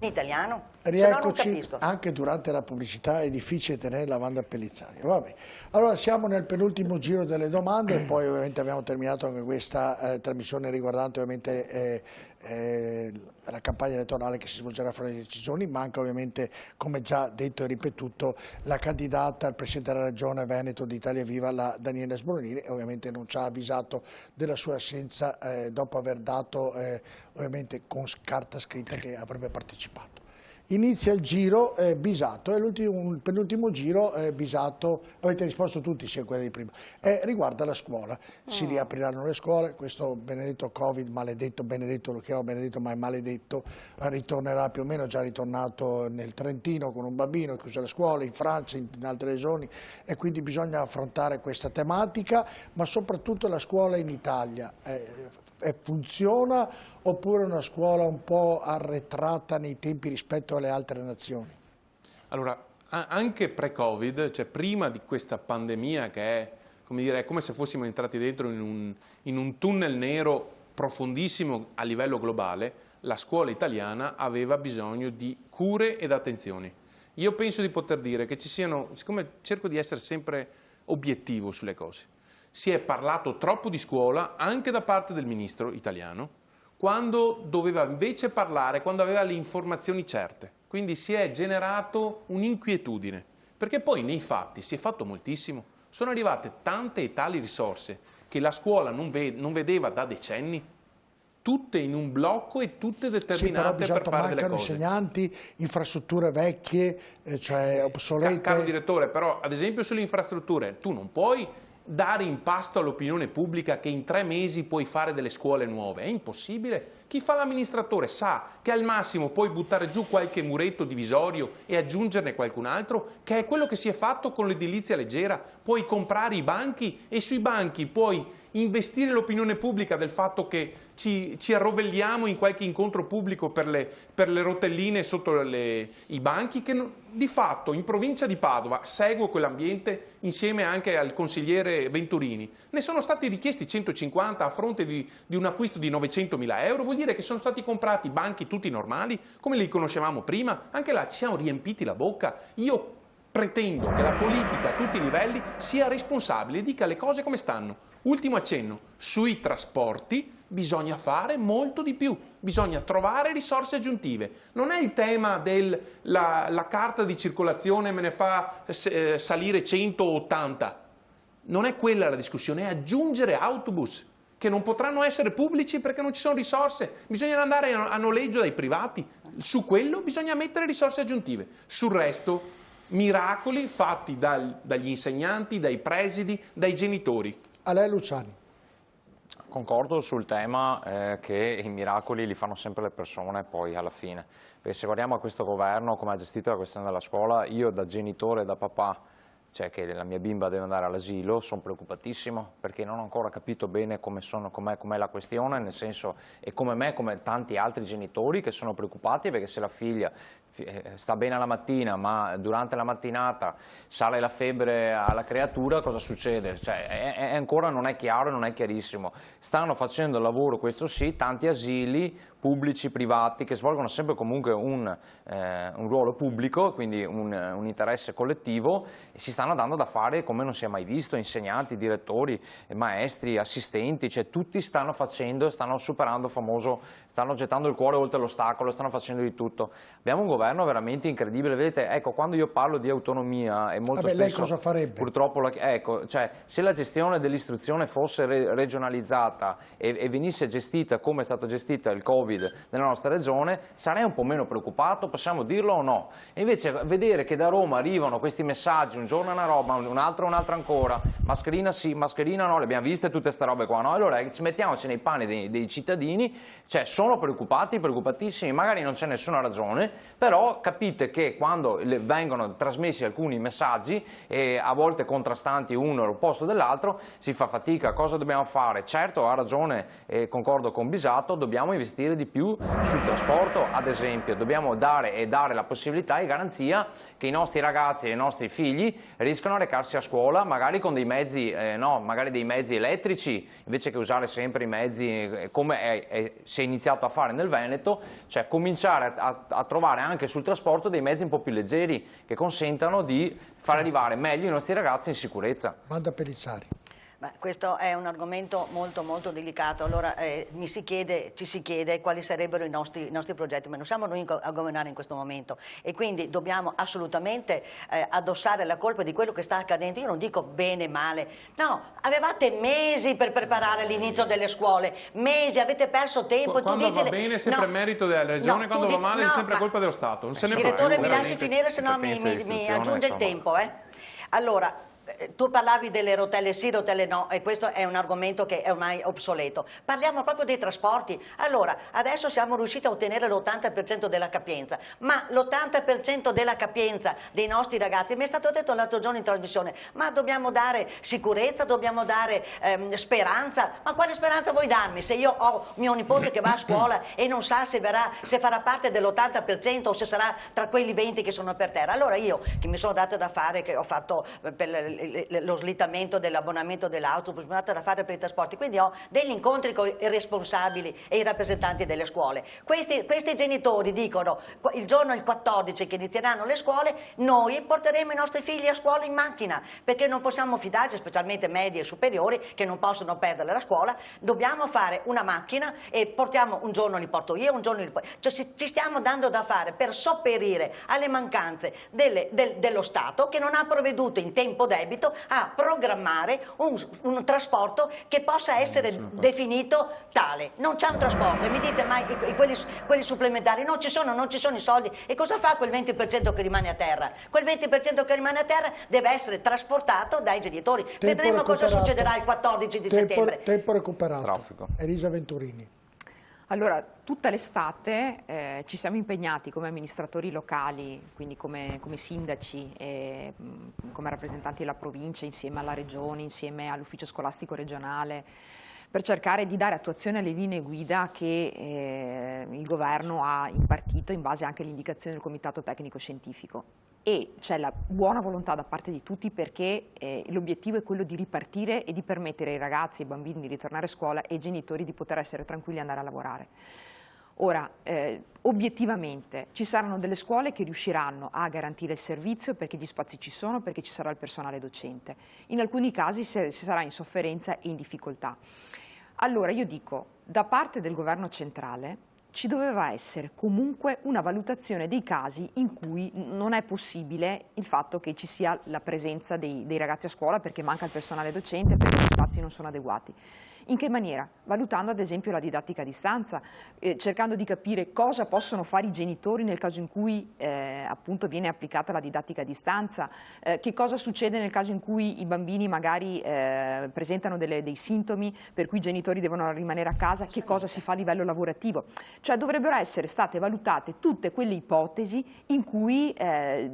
in italiano? Rieccoci, anche durante la pubblicità è difficile tenere la Wanda Pellizzari. Vabbè. Allora siamo nel penultimo giro delle domande e poi ovviamente abbiamo terminato anche questa trasmissione riguardante ovviamente la campagna elettorale che si svolgerà fra le 10 giorni. Manca ovviamente, come già detto e ripetuto, la candidata al Presidente della Regione Veneto di Italia Viva, la Daniela Sbronini, e ovviamente non ci ha avvisato della sua assenza dopo aver dato ovviamente con carta scritta che avrebbe partecipato. Inizia il giro Bisato, il penultimo giro Bisato, avete risposto tutti sia quelli di prima, riguarda la scuola. Si riapriranno le scuole, questo benedetto Covid, maledetto, benedetto lo chiamo benedetto ma è maledetto, ritornerà più o meno, già ritornato nel Trentino con un bambino, chiuse le scuole, in Francia, in altre regioni, e quindi bisogna affrontare questa tematica, ma soprattutto la scuola in Italia. Funziona oppure è una scuola un po' arretrata nei tempi rispetto alle altre nazioni? Allora, anche pre-Covid, cioè prima di questa pandemia che è come se fossimo entrati dentro in un tunnel nero profondissimo a livello globale, la scuola italiana aveva bisogno di cure ed attenzioni. Io penso di poter dire che ci siano, siccome cerco di essere sempre obiettivo sulle cose, si è parlato troppo di scuola anche da parte del ministro italiano, quando doveva invece parlare, quando aveva le informazioni certe. Quindi si è generato un'inquietudine, perché poi nei fatti si è fatto moltissimo. Sono arrivate tante e tali risorse che la scuola non vedeva da decenni, tutte in un blocco e tutte determinate per fare delle cose. Mancano insegnanti, infrastrutture vecchie, cioè obsolete. Caro direttore, però ad esempio sulle infrastrutture tu non puoi dare in pasto all'opinione pubblica che in 3 mesi puoi fare delle scuole nuove, è impossibile. Chi fa l'amministratore sa che al massimo puoi buttare giù qualche muretto divisorio e aggiungerne qualcun altro, che è quello che si è fatto con l'edilizia leggera. Puoi comprare i banchi e sui banchi puoi investire l'opinione pubblica del fatto che ci arrovelliamo in qualche incontro pubblico per le rotelline sotto i banchi, che di fatto in provincia di Padova, seguo quell'ambiente insieme anche al consigliere Venturini, ne sono stati richiesti 150 a fronte di un acquisto di 900.000 euro, vuol dire che sono stati comprati banchi tutti normali, come li conoscevamo prima, anche là ci siamo riempiti la bocca. Io pretendo che la politica a tutti i livelli sia responsabile e dica le cose come stanno. Ultimo accenno, sui trasporti bisogna fare molto di più, bisogna trovare risorse aggiuntive. Non è il tema la carta di circolazione me ne fa salire 180, non è quella la discussione, è aggiungere autobus che non potranno essere pubblici perché non ci sono risorse, bisogna andare a noleggio dai privati, su quello bisogna mettere risorse aggiuntive, sul resto miracoli fatti dagli insegnanti, dai presidi, dai genitori. A lei Luciani. Concordo sul tema che i miracoli li fanno sempre le persone poi alla fine, perché se guardiamo a questo governo come ha gestito la questione della scuola, io da genitore e da papà, cioè che la mia bimba deve andare all'asilo, sono preoccupatissimo perché non ho ancora capito bene com'è la questione, nel senso, e come me, come tanti altri genitori che sono preoccupati perché se la figlia sta bene alla mattina ma durante la mattinata sale la febbre alla creatura, cosa succede? Cioè, ancora non è chiaro, non è chiarissimo. Stanno facendo il lavoro, questo sì, tanti asili pubblici, privati, che svolgono sempre comunque un ruolo pubblico, quindi un interesse collettivo, e si stanno dando da fare come non si è mai visto, insegnanti, direttori, maestri, assistenti, cioè tutti stanno facendo, stanno superando il famoso, stanno gettando il cuore oltre l'ostacolo, stanno facendo di tutto. Abbiamo un governo veramente incredibile, vedete, ecco, quando io parlo di autonomia e molto spesso, lei cosa farebbe? Purtroppo, ecco, cioè, se la gestione dell'istruzione fosse regionalizzata e venisse gestita come è stata gestita il Covid nella nostra regione, sarei un po' meno preoccupato, possiamo dirlo o no? E invece vedere che da Roma arrivano questi messaggi, un giorno una roba, un altro ancora, mascherina sì, mascherina no, le abbiamo viste tutte queste robe qua, no? Allora mettiamoci nei panni dei cittadini, cioè sono preoccupati, preoccupatissimi, magari non c'è nessuna ragione, però capite che quando vengono trasmessi alcuni messaggi, a volte contrastanti uno all'opposto dell'altro, si fa fatica. Cosa dobbiamo fare? Certo, ha ragione, concordo con Bisato, dobbiamo investire di di più sul trasporto, ad esempio. Dobbiamo dare la possibilità e garanzia che i nostri ragazzi e i nostri figli riescano a recarsi a scuola magari con dei mezzi, magari dei mezzi elettrici, invece che usare sempre i mezzi come si è iniziato a fare nel Veneto, cioè cominciare a trovare anche sul trasporto dei mezzi un po' più leggeri che consentano di far arrivare meglio i nostri ragazzi in sicurezza. Wanda Pellizzari. Beh, questo è un argomento molto molto delicato, allora ci si chiede quali sarebbero i nostri progetti, ma non siamo noi a governare in questo momento e quindi dobbiamo assolutamente addossare la colpa di quello che sta accadendo. Io non dico bene, male, no, avevate mesi per preparare l'inizio delle scuole, mesi, avete perso tempo. Quando va bene è sempre merito della regione, quando va male è sempre colpa dello Stato. Non se ne direttore, mi lasci finire, se no mi aggiunge il tempo. Allora, tu parlavi delle rotelle sì, rotelle no, e questo è un argomento che è ormai obsoleto. Parliamo proprio dei trasporti. Allora, adesso siamo riusciti a ottenere l'80% della capienza, ma l'80% della capienza dei nostri ragazzi, mi è stato detto l'altro giorno in trasmissione, ma dobbiamo dare sicurezza, dobbiamo dare speranza. Ma quale speranza vuoi darmi se io ho mio nipote che va a scuola e non sa se farà parte dell'80% o se sarà tra quelli 20 che sono per terra? Allora io, che mi sono data da fare, che ho fatto per lo slittamento dell'abbonamento dell'autobus, mi è data da fare per i trasporti, quindi ho degli incontri con i responsabili e i rappresentanti delle scuole. Questi genitori dicono il giorno il 14 che inizieranno le scuole noi porteremo i nostri figli a scuola in macchina, perché non possiamo fidarci, specialmente medie e superiori che non possono perdere la scuola, dobbiamo fare una macchina e portiamo, un giorno li porto io, un giorno li porto, cioè ci stiamo dando da fare per sopperire alle mancanze dello Stato che non ha provveduto in tempo debito a programmare un trasporto che possa essere definito tale. Non c'è un trasporto e mi dite ma quelli supplementari non ci sono i soldi, e cosa fa quel 20% che rimane a terra? Quel 20% che rimane a terra deve essere trasportato dai genitori. Vedremo cosa succederà il 14 di settembre. Tempo recuperato. Traffico. Elisa Venturini. Allora, tutta l'estate ci siamo impegnati come amministratori locali, quindi come sindaci e come rappresentanti della provincia, insieme alla regione, insieme all'ufficio scolastico regionale, per cercare di dare attuazione alle linee guida che il governo ha impartito in base anche alle indicazioni del Comitato Tecnico Scientifico. E c'è la buona volontà da parte di tutti perché l'obiettivo è quello di ripartire e di permettere ai ragazzi e ai bambini di ritornare a scuola e ai genitori di poter essere tranquilli e andare a lavorare. Ora, obiettivamente ci saranno delle scuole che riusciranno a garantire il servizio perché gli spazi ci sono, perché ci sarà il personale docente. In alcuni casi si sarà in sofferenza e in difficoltà. Allora io dico, da parte del governo centrale ci doveva essere comunque una valutazione dei casi in cui non è possibile il fatto che ci sia la presenza dei ragazzi a scuola perché manca il personale docente, perché gli spazi non sono adeguati. In che maniera? Valutando ad esempio la didattica a distanza, cercando di capire cosa possono fare i genitori nel caso in cui appunto viene applicata la didattica a distanza, che cosa succede nel caso in cui i bambini magari presentano dei sintomi per cui i genitori devono rimanere a casa, che cosa si fa a livello lavorativo. Cioè dovrebbero essere state valutate tutte quelle ipotesi in cui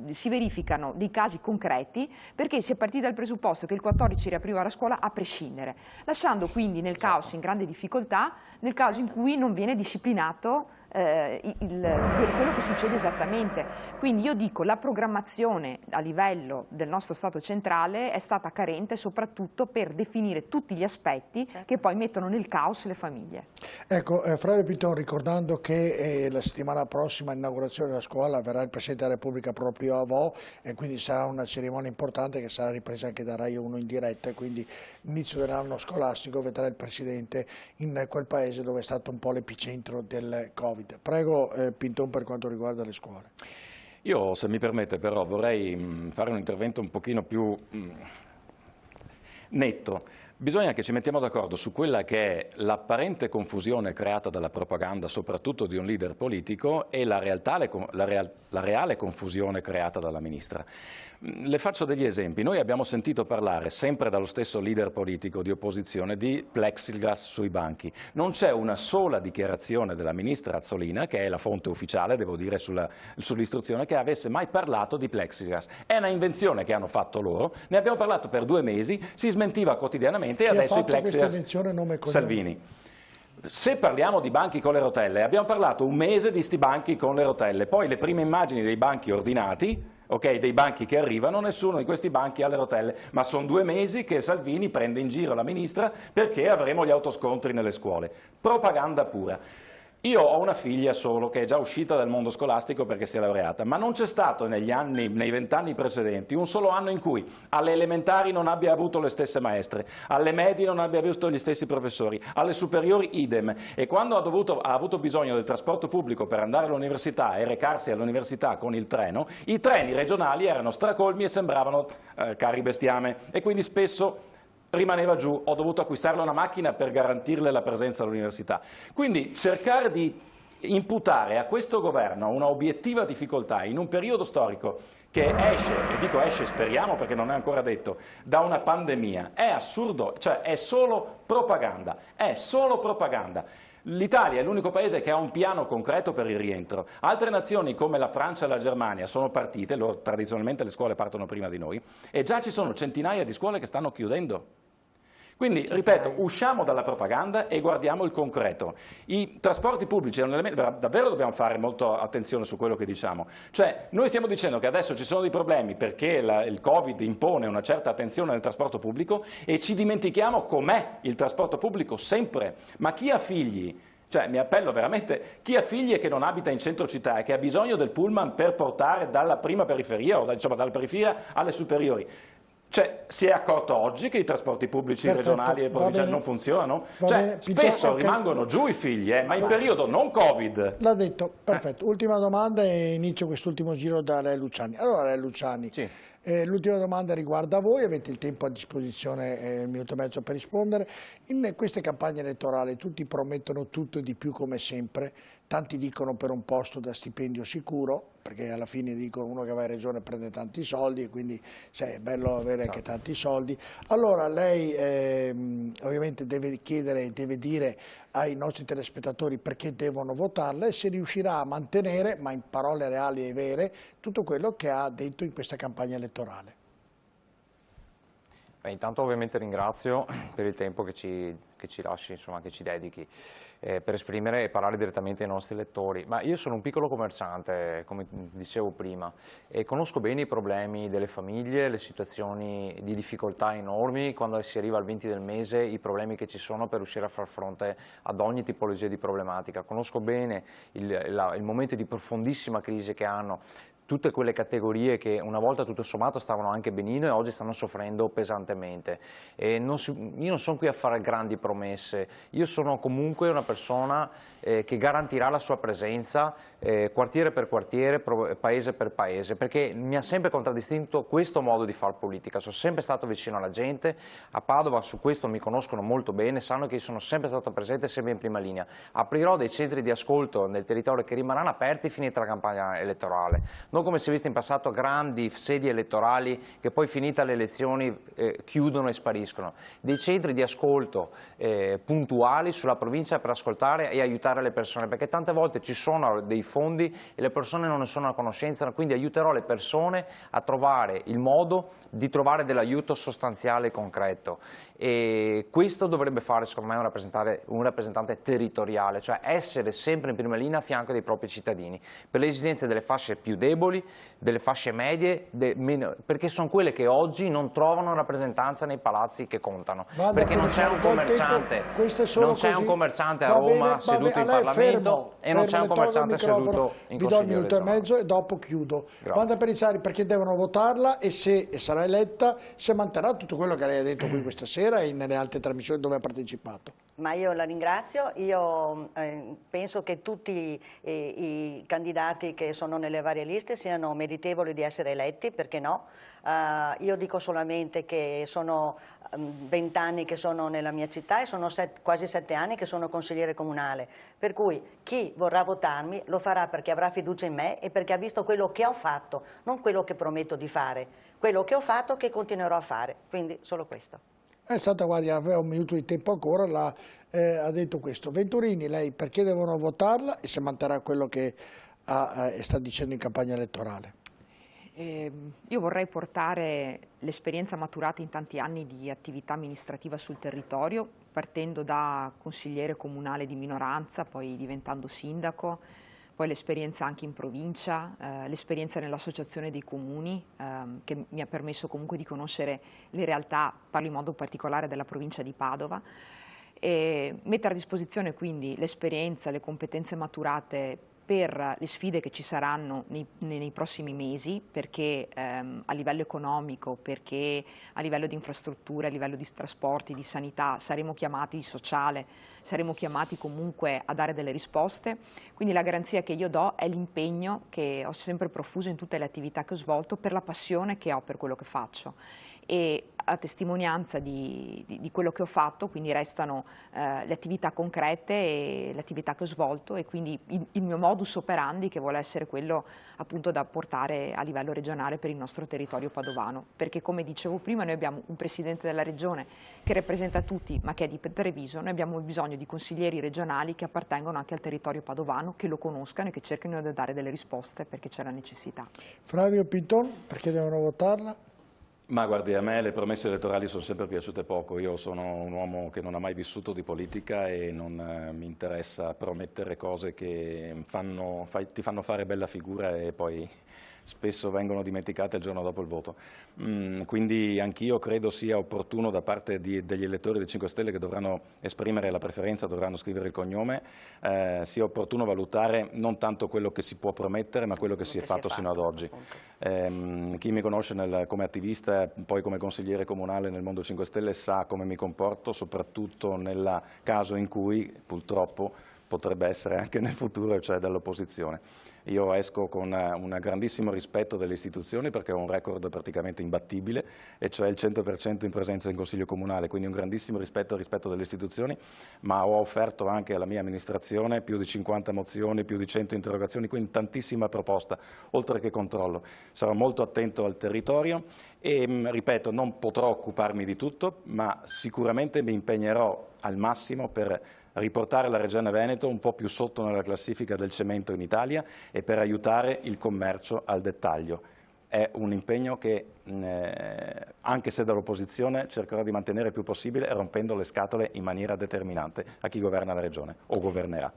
si verificano dei casi concreti, perché si è partiti dal presupposto che il 14 riapriva la scuola a prescindere, lasciando quindi nel caos in grande difficoltà, nel caso in cui non viene disciplinato quello che succede esattamente. Quindi io dico la programmazione a livello del nostro Stato centrale è stata carente soprattutto per definire tutti gli aspetti che poi mettono nel caos le famiglie. Ecco, Flavio Pinton, ricordando che la settimana prossima all'inaugurazione della scuola verrà il Presidente della Repubblica proprio a Vo e quindi sarà una cerimonia importante che sarà ripresa anche da Rai 1 in diretta, e quindi l'inizio dell'anno scolastico vedrà il Presidente in quel paese dove è stato un po' l'epicentro del Covid. Prego Pinton per quanto riguarda le scuole. Io, se mi permette, però vorrei fare un intervento un pochino più netto. Bisogna che ci mettiamo d'accordo su quella che è l'apparente confusione creata dalla propaganda, soprattutto di un leader politico, e la reale confusione creata dalla Ministra. Le faccio degli esempi. Noi abbiamo sentito parlare, sempre dallo stesso leader politico di opposizione, di plexiglass sui banchi. Non c'è una sola dichiarazione della Ministra Azzolina, che è la fonte ufficiale, devo dire, sull'istruzione, che avesse mai parlato di plexiglass. È una invenzione che hanno fatto loro, ne abbiamo parlato per 2 mesi, si smentiva quotidianamente e adesso i plexiglass. Nome e Salvini. Se parliamo di banchi con le rotelle, abbiamo parlato un mese di sti banchi con le rotelle, poi le prime immagini dei banchi ordinati, ok, dei banchi che arrivano, nessuno di questi banchi ha le rotelle, ma sono 2 mesi che Salvini prende in giro la ministra perché avremo gli autoscontri nelle scuole. Propaganda pura. Io ho una figlia solo che è già uscita dal mondo scolastico perché si è laureata, ma non c'è stato nei 20 anni precedenti un solo anno in cui alle elementari non abbia avuto le stesse maestre, alle medie non abbia visto gli stessi professori, alle superiori idem, e quando ha avuto bisogno del trasporto pubblico per andare all'università e recarsi all'università con il treno, i treni regionali erano stracolmi e sembravano carri bestiame, e quindi spesso rimaneva giù, ho dovuto acquistarle una macchina per garantirle la presenza all'università. Quindi cercare di imputare a questo governo una obiettiva difficoltà in un periodo storico che esce, e dico esce, speriamo perché non è ancora detto, da una pandemia, è assurdo, cioè è solo propaganda, è solo propaganda. L'Italia è l'unico paese che ha un piano concreto per il rientro. Altre nazioni come la Francia e la Germania sono partite, loro tradizionalmente le scuole partono prima di noi, e già ci sono centinaia di scuole che stanno chiudendo. Quindi, ripeto, usciamo dalla propaganda e guardiamo il concreto. I trasporti pubblici è un elemento, davvero dobbiamo fare molto attenzione su quello che diciamo. Cioè, noi stiamo dicendo che adesso ci sono dei problemi perché il Covid impone una certa attenzione nel trasporto pubblico e ci dimentichiamo com'è il trasporto pubblico sempre. Ma chi ha figli? Cioè, mi appello veramente, chi ha figli e che non abita in centro città e che ha bisogno del pullman per portare dalla prima periferia o insomma, dalla periferia alle superiori, cioè, si è accorto oggi che i trasporti pubblici regionali e provinciali non funzionano? Cioè, spesso rimangono giù i figli, ma in periodo non Covid. L'ha detto, perfetto. Ultima domanda e inizio quest'ultimo giro da Lei Luciani. Allora, Lei Luciani, sì. L'ultima domanda riguarda voi, avete il tempo a disposizione, 1 minuto e mezzo per rispondere. In queste campagne elettorali tutti promettono tutto e di più come sempre, tanti dicono per un posto da stipendio sicuro, perché alla fine dicono uno che va in regione prende tanti soldi e quindi è bello avere anche tanti soldi. Allora lei ovviamente deve chiedere, deve dire ai nostri telespettatori perché devono votarla e se riuscirà a mantenere, ma in parole reali e vere, tutto quello che ha detto in questa campagna elettorale. Beh, intanto ovviamente ringrazio per il tempo che ci lasci, insomma, che ci dedichi, per esprimere e parlare direttamente ai nostri lettori. Ma io sono un piccolo commerciante, come dicevo prima, e conosco bene i problemi delle famiglie, le situazioni di difficoltà enormi, quando si arriva al 20 del mese, i problemi che ci sono per riuscire a far fronte ad ogni tipologia di problematica. Conosco bene il momento di profondissima crisi che hanno tutte quelle categorie che una volta tutto sommato stavano anche benino e oggi stanno soffrendo pesantemente. E io non sono qui a fare grandi promesse, io sono comunque una persona che garantirà la sua presenza quartiere per quartiere, paese per paese, perché mi ha sempre contraddistinto questo modo di fare politica. Sono sempre stato vicino alla gente, a Padova su questo mi conoscono molto bene, sanno che io sono sempre stato presente, sempre in prima linea. Aprirò dei centri di ascolto nel territorio che rimarranno aperti finita la campagna elettorale. Non come si è visto in passato grandi sedi elettorali che poi finita le elezioni chiudono e spariscono. Dei centri di ascolto puntuali sulla provincia per ascoltare e aiutare le persone, perché tante volte ci sono dei fondi e le persone non ne sono a conoscenza, quindi aiuterò le persone a trovare il modo di trovare dell'aiuto sostanziale e concreto. E questo dovrebbe fare secondo me un rappresentante territoriale, cioè essere sempre in prima linea a fianco dei propri cittadini, per le esigenze delle fasce più deboli, delle fasce medie, perché sono quelle che oggi non trovano rappresentanza nei palazzi che contano, perché non c'è un commerciante, a Roma seduto in Parlamento e non c'è un commerciante seduto in Consiglio regionale. Vi do 1 minuto e mezzo e dopo chiudo. Wanda Pellizzari, perché devono votarla e se sarà eletta, se manterrà tutto quello che lei ha detto qui questa sera e nelle altre trasmissioni dove ha partecipato. Ma io la ringrazio, io penso che tutti i candidati che sono nelle varie liste siano meritevoli di essere eletti, perché no? Io dico solamente che sono 20 anni che sono nella mia città e sono quasi 7 anni che sono consigliere comunale, per cui chi vorrà votarmi lo farà perché avrà fiducia in me e perché ha visto quello che ho fatto, non quello che prometto di fare, quello che ho fatto che continuerò a fare, quindi solo questo. È stata, guardi, aveva 1 minuto di tempo ancora, ha detto questo. Venturini, lei perché devono votarla e se manterrà quello che sta dicendo in campagna elettorale? Io vorrei portare l'esperienza maturata in tanti anni di attività amministrativa sul territorio, partendo da consigliere comunale di minoranza, poi diventando sindaco, poi l'esperienza anche in provincia, l'esperienza nell'associazione dei comuni, che mi ha permesso comunque di conoscere le realtà, parlo in modo particolare della provincia di Padova, e mettere a disposizione quindi l'esperienza, le competenze maturate per le sfide che ci saranno nei prossimi mesi, perché a livello economico, perché a livello di infrastrutture, a livello di trasporti, di sanità, saremo chiamati, di sociale, saremo chiamati comunque a dare delle risposte. Quindi la garanzia che io do è l'impegno che ho sempre profuso in tutte le attività che ho svolto per la passione che ho per quello che faccio. E a testimonianza di quello che ho fatto, quindi restano le attività concrete e le attività che ho svolto, e quindi il mio modus operandi, che vuole essere quello appunto da portare a livello regionale per il nostro territorio padovano, perché come dicevo prima noi abbiamo un Presidente della Regione che rappresenta tutti ma che è di Treviso, noi abbiamo bisogno di consiglieri regionali che appartengono anche al territorio padovano, che lo conoscano e che cerchino di dare delle risposte perché c'è la necessità. Flavio Pinton, perché devono votarla? Ma guardi, a me le promesse elettorali sono sempre piaciute poco. Io sono un uomo che non ha mai vissuto di politica e non mi interessa promettere cose che ti fanno fare bella figura e poi spesso vengono dimenticate il giorno dopo il voto. Quindi anch'io credo sia opportuno da parte degli elettori del 5 Stelle che dovranno esprimere la preferenza, dovranno scrivere il cognome, sia opportuno valutare non tanto quello che si può promettere ma quello che si è fatto sino ad oggi. Chi mi conosce come attivista, poi come consigliere comunale nel mondo 5 Stelle sa come mi comporto, soprattutto nel caso in cui purtroppo potrebbe essere anche nel futuro, cioè dall'opposizione. Io esco con un grandissimo rispetto delle istituzioni perché ho un record praticamente imbattibile, e cioè il 100% in presenza in Consiglio Comunale, quindi un grandissimo rispetto delle istituzioni, ma ho offerto anche alla mia amministrazione più di 50 mozioni, più di 100 interrogazioni, quindi tantissima proposta, oltre che controllo. Sarò molto attento al territorio e, ripeto, non potrò occuparmi di tutto, ma sicuramente mi impegnerò al massimo per riportare la Regione Veneto un po' più sotto nella classifica del cemento in Italia e per aiutare il commercio al dettaglio. È un impegno che, anche se dall'opposizione, cercherò di mantenere il più possibile, rompendo le scatole in maniera determinante a chi governa la Regione o governerà.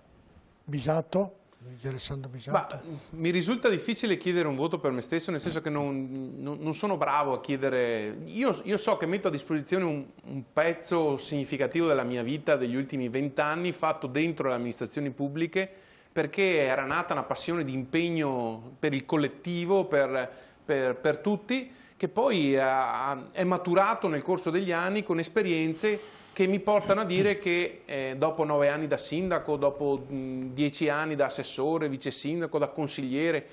Bisato? Alessandro Bisato. Mi risulta difficile chiedere un voto per me stesso, nel senso che non sono bravo a chiedere. Io so che metto a disposizione un pezzo significativo della mia vita, degli ultimi 20 anni, fatto dentro le amministrazioni pubbliche, perché era nata una passione di impegno per il collettivo, per tutti, che poi è maturato nel corso degli anni con esperienze che mi portano a dire che dopo 9 anni da sindaco, dopo 10 anni da assessore, vice sindaco, da consigliere,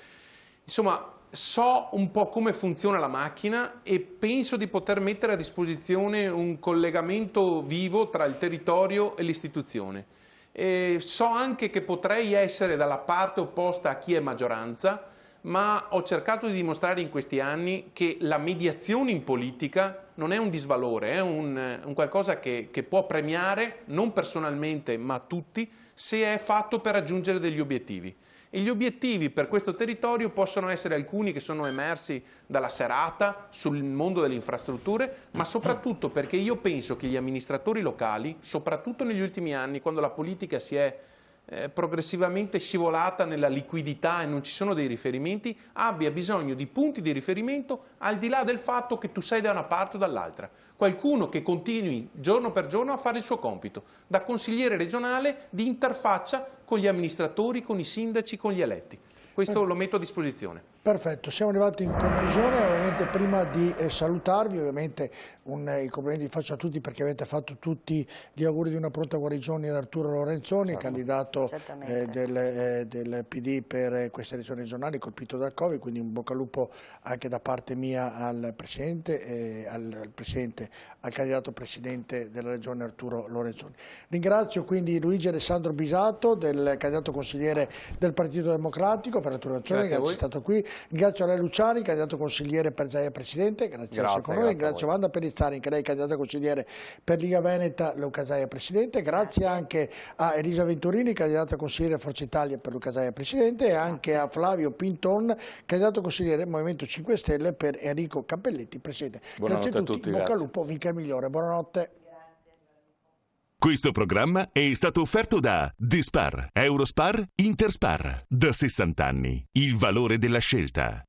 insomma so un po' come funziona la macchina e penso di poter mettere a disposizione un collegamento vivo tra il territorio e l'istituzione. So anche che potrei essere dalla parte opposta a chi è maggioranza, ma ho cercato di dimostrare in questi anni che la mediazione in politica non è un disvalore, è un qualcosa che può premiare, non personalmente ma tutti, se è fatto per raggiungere degli obiettivi. E gli obiettivi per questo territorio possono essere alcuni che sono emersi dalla serata sul mondo delle infrastrutture, ma soprattutto perché io penso che gli amministratori locali, soprattutto negli ultimi anni, quando la politica si è progressivamente scivolata nella liquidità e non ci sono dei riferimenti, abbia bisogno di punti di riferimento al di là del fatto che tu sei da una parte o dall'altra. Qualcuno che continui giorno per giorno a fare il suo compito, da consigliere regionale di interfaccia con gli amministratori, con i sindaci, con gli eletti. Questo lo metto a disposizione. Perfetto, siamo arrivati in conclusione. Ovviamente prima di salutarvi, ovviamente i complimenti li faccio a tutti perché avete fatto tutti gli auguri di una pronta guarigione ad Arturo Lorenzoni, candidato del PD per queste elezioni regionali, colpito dal Covid, quindi un bocca al lupo anche da parte mia al Presidente, al candidato Presidente della Regione Arturo Lorenzoni. Ringrazio quindi Luigi Alessandro Bisato, del candidato consigliere del Partito Democratico per Arturo Lorenzoni, che è stato qui. Ringrazio Alain Luciani, candidato consigliere per Zaia Presidente, grazie di essere con noi. Ringrazio Wanda Pellizzari, che lei è candidata consigliere per Liga Veneta, Luca Zaia Presidente. Grazie anche a Elisa Venturini, candidata consigliere Forza Italia per Luca Zaia Presidente, e anche a Flavio Pinton, candidato consigliere Movimento 5 Stelle per Enrico Cappelletti, Presidente. Buonanotte Grazie a tutti, bocca al lupo, vinca il migliore. Buonanotte. Questo programma è stato offerto da The Spar, Eurospar, Interspar. Da 60 anni. Il valore della scelta.